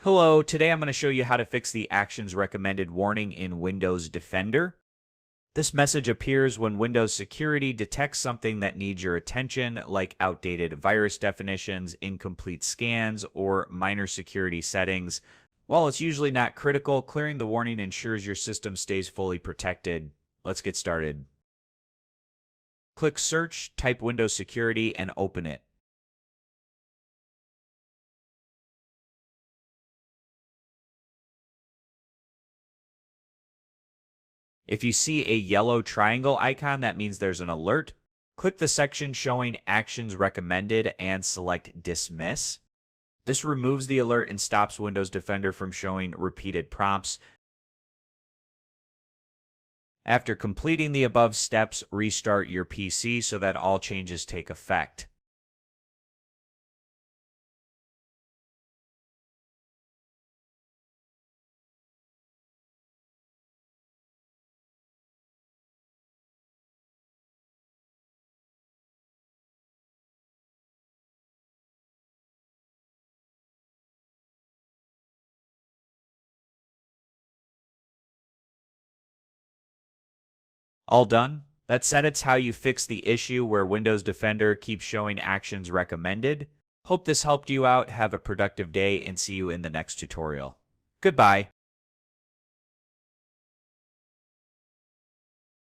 Hello, today I'm going to show you how to fix the actions recommended warning in Windows Defender. This message appears when Windows Security detects something that needs your attention, like outdated virus definitions, incomplete scans, or minor security settings. While it's usually not critical, clearing the warning ensures your system stays fully protected. Let's get started. Click Search, type Windows Security, and open it. If you see a yellow triangle icon, that means there's an alert. Click the section showing Actions Recommended and select Dismiss. This removes the alert and stops Windows Defender from showing repeated prompts. After completing the above steps, restart your PC so that all changes take effect. All done? That said, it's how you fix the issue where Windows Defender keeps showing actions recommended. Hope this helped you out. Have a productive day and see you in the next tutorial. Goodbye.